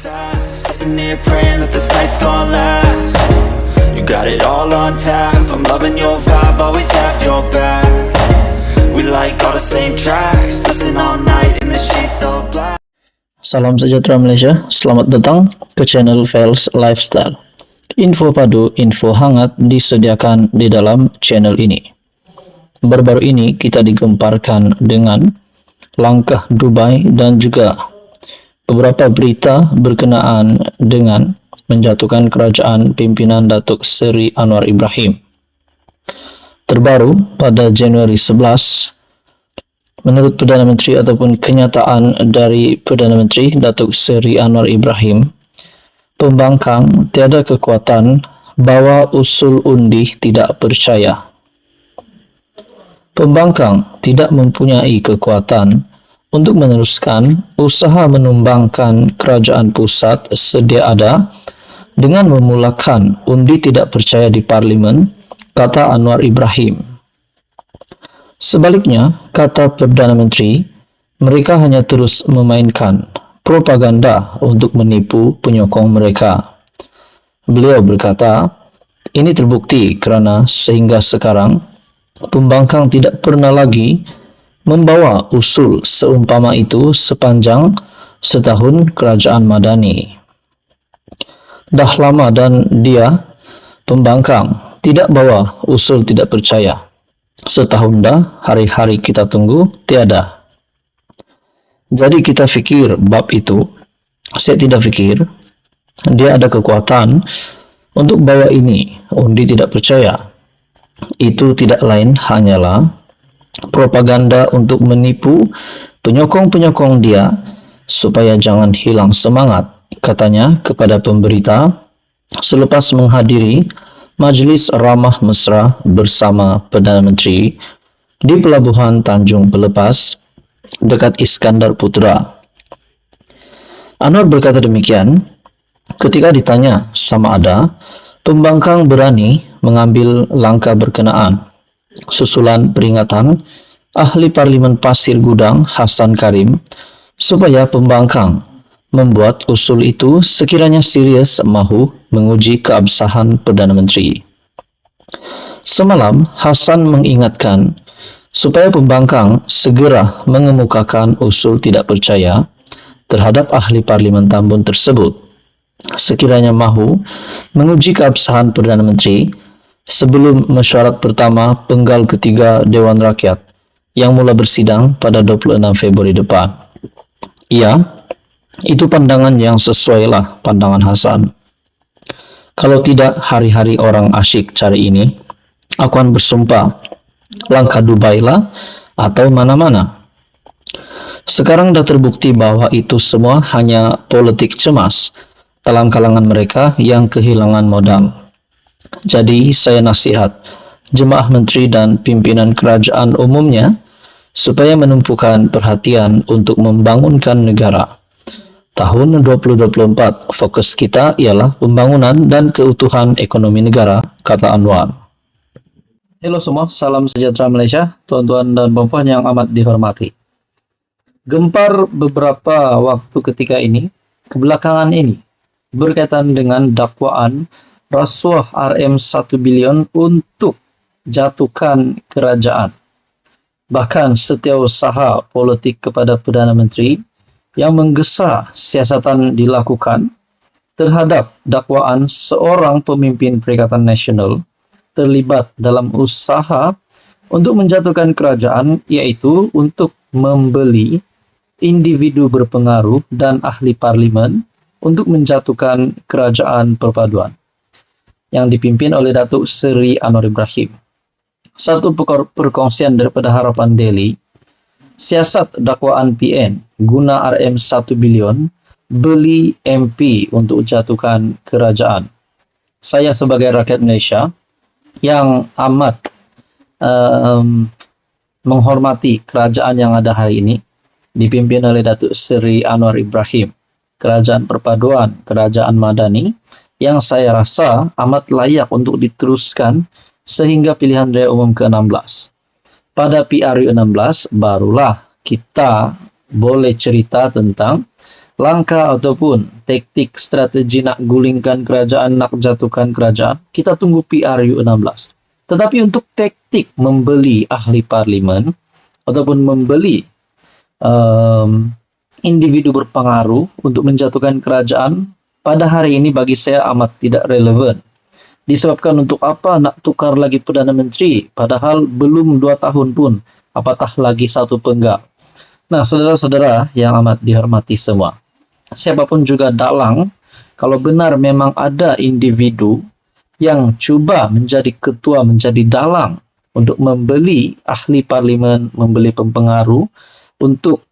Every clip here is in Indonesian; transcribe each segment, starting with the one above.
fast, sitting here praying that this night's gonna last. You got it all on tap, I'm loving your vibe, always have your back. We like all the same tracks, listen all night in the sheets all black. Salam sejahtera Malaysia, selamat datang ke channel Fels Lifestyle. Info padu, info hangat disediakan di dalam channel ini. Baru-baru ini kita digemparkan dengan langkah Dubai dan juga beberapa berita berkenaan dengan menjatuhkan kerajaan pimpinan Datuk Seri Anwar Ibrahim. Terbaru pada Januari 11, menurut Perdana Menteri ataupun kenyataan dari Perdana Menteri Datuk Seri Anwar Ibrahim, pembangkang tiada kekuatan bawa usul undi tidak percaya. Pembangkang tidak mempunyai kekuatan untuk meneruskan usaha menumbangkan kerajaan pusat sedia ada dengan memulakan undi tidak percaya di Parlimen, kata Anwar Ibrahim. Sebaliknya, kata Perdana Menteri, mereka hanya terus memainkan propaganda untuk menipu penyokong mereka. Beliau berkata, ini terbukti kerana sehingga sekarang pembangkang tidak pernah lagi membawa usul seumpama itu sepanjang setahun kerajaan Madani. Dah lama dan dia, pembangkang, tidak bawa usul tidak percaya. Setahun dah, hari-hari kita tunggu, tiada. Jadi kita fikir bab itu, saya tidak fikir dia ada kekuatan untuk bawa ini, undi tidak percaya. Itu tidak lain hanyalah propaganda untuk menipu penyokong-penyokong dia supaya jangan hilang semangat, katanya kepada pemberita selepas menghadiri majlis ramah mesra bersama Perdana Menteri di Pelabuhan Tanjung Pelepas dekat Iskandar Putra. Anwar berkata demikian ketika ditanya sama ada pembangkang berani mengambil langkah berkenaan susulan peringatan ahli Parlimen Pasir Gudang Hassan Karim supaya pembangkang membuat usul itu sekiranya serius mahu menguji keabsahan Perdana Menteri. Semalam Hassan mengingatkan supaya pembangkang segera mengemukakan usul tidak percaya terhadap ahli Parlimen Tambun tersebut sekiranya mahu menguji keabsahan Perdana Menteri sebelum mesyuarat pertama penggal ketiga Dewan Rakyat yang mula bersidang pada 26 Februari depan. Ya, itu pandangan yang sesuailah pandangan Hassan. Kalau tidak hari-hari orang asyik cari ini, aku akan bersumpah langkah Dubai lah atau mana-mana. Sekarang dah terbukti bahwa itu semua hanya politik cemas dalam kalangan mereka yang kehilangan modal. Jadi saya nasihat jemaah menteri dan pimpinan kerajaan umumnya supaya menumpukan perhatian untuk membangunkan negara. Tahun 2024 fokus kita ialah pembangunan dan keutuhan ekonomi negara, kata Anwar. Halo semua, salam sejahtera Malaysia, tuan-tuan dan puan-puan yang amat dihormati. Gempar beberapa waktu ketika ini, kebelakangan ini, berkaitan dengan dakwaan rasuah RM1 bilion untuk jatuhkan kerajaan. Bahkan setiausaha politik kepada Perdana Menteri yang menggesa siasatan dilakukan terhadap dakwaan seorang pemimpin Perikatan Nasional terlibat dalam usaha untuk menjatuhkan kerajaan, iaitu untuk membeli individu berpengaruh dan ahli parlimen untuk menjatuhkan kerajaan perpaduan yang dipimpin oleh Datuk Seri Anwar Ibrahim. Satu perkongsian daripada Harapan Daily, siasat dakwaan PN guna RM1 bilion beli MP untuk jatuhkan kerajaan. Saya sebagai rakyat Malaysia yang amat menghormati kerajaan yang ada hari ini, dipimpin oleh Datuk Seri Anwar Ibrahim, kerajaan perpaduan, kerajaan Madani, yang saya rasa amat layak untuk diteruskan sehingga pilihan raya umum ke-16. Pada PRU 16 barulah kita boleh cerita tentang langkah ataupun taktik strategi nak gulingkan kerajaan, nak jatuhkan kerajaan, kita tunggu PRU 16. Tetapi untuk taktik membeli ahli parlimen ataupun membeli individu berpengaruh untuk menjatuhkan kerajaan, pada hari ini bagi saya amat tidak relevan. Disebabkan untuk apa nak tukar lagi Perdana Menteri, padahal belum 2 tahun pun, apatah lagi satu penggal. Nah, saudara-saudara yang amat dihormati semua, siapapun juga dalang, kalau benar memang ada individu yang cuba menjadi ketua, menjadi dalang untuk membeli ahli parlimen, membeli pempengaruh untuk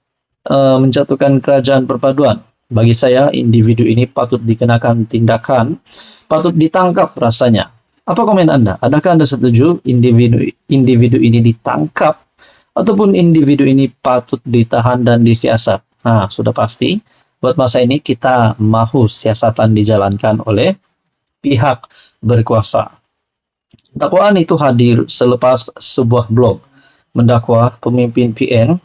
menjatuhkan kerajaan perpaduan, bagi saya individu ini patut dikenakan tindakan, patut ditangkap rasanya. Apa komen Anda? Adakah Anda setuju individu ini ditangkap ataupun individu ini patut ditahan dan disiasat? Nah, sudah pasti buat masa ini kita mahu siasatan dijalankan oleh pihak berkuasa. Dakwaan itu hadir selepas sebuah blog mendakwa pemimpin PN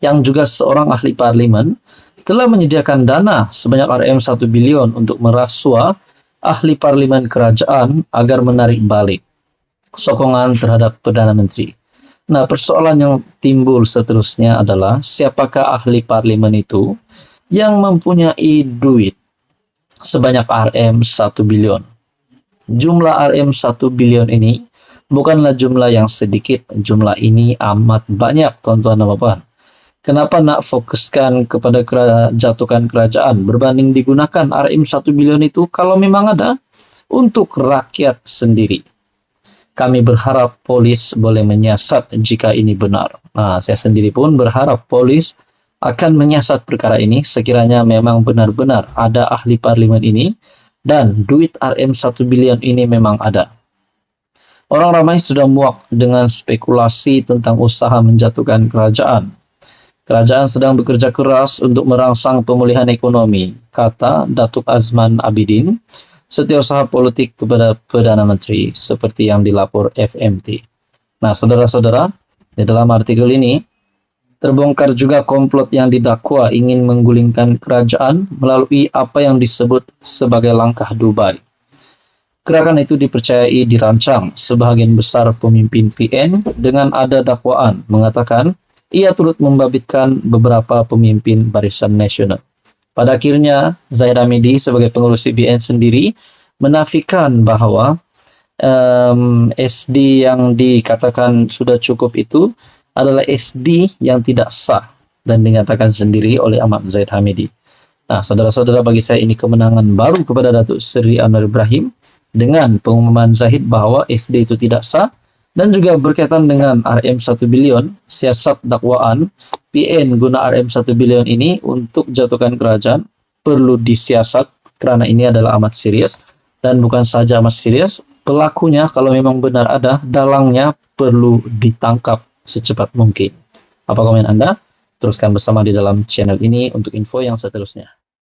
yang juga seorang ahli parlimen telah menyediakan dana sebanyak RM1 bilion untuk merasua ahli parlimen kerajaan agar menarik balik sokongan terhadap Perdana Menteri. Nah, persoalan yang timbul seterusnya adalah siapakah ahli parlimen itu yang mempunyai duit sebanyak RM1 bilion. Jumlah RM1 bilion ini bukanlah jumlah yang sedikit, jumlah ini amat banyak, tuan-tuan dan puan. Kenapa nak fokuskan kepada jatuhkan kerajaan berbanding digunakan RM1 bilion itu kalau memang ada untuk rakyat sendiri? Kami berharap polis boleh menyiasat jika ini benar. Nah, saya sendiri pun berharap polis akan menyiasat perkara ini sekiranya memang benar-benar ada ahli parlimen ini dan duit RM1 bilion ini memang ada. Orang ramai sudah muak dengan spekulasi tentang usaha menjatuhkan kerajaan. Kerajaan sedang bekerja keras untuk merangsang pemulihan ekonomi, kata Datuk Azman Abidin, setiausaha politik kepada Perdana Menteri, seperti yang dilapor FMT. Nah, saudara-saudara, di dalam artikel ini, terbongkar juga komplot yang didakwa ingin menggulingkan kerajaan melalui apa yang disebut sebagai langkah Dubai. Gerakan itu dipercayai dirancang sebahagian besar pemimpin PN dengan ada dakwaan mengatakan ia turut membabitkan beberapa pemimpin Barisan Nasional. Pada akhirnya, Zahid Hamidi sebagai pengurus CBN sendiri menafikan bahwa SD yang dikatakan sudah cukup itu adalah SD yang tidak sah dan dinyatakan sendiri oleh Ahmad Zahid Hamidi. Nah, saudara-saudara, bagi saya ini kemenangan baru kepada Datuk Seri Anwar Ibrahim dengan pengumuman Zahid bahwa SD itu tidak sah. Dan juga berkaitan dengan RM1 bilion, siasat dakwaan PN guna RM1 bilion ini untuk jatuhkan kerajaan perlu disiasat karena ini adalah amat serius. Dan bukan saja amat serius, pelakunya kalau memang benar ada, dalangnya perlu ditangkap secepat mungkin. Apa komen Anda? Teruskan bersama di dalam channel ini untuk info yang seterusnya.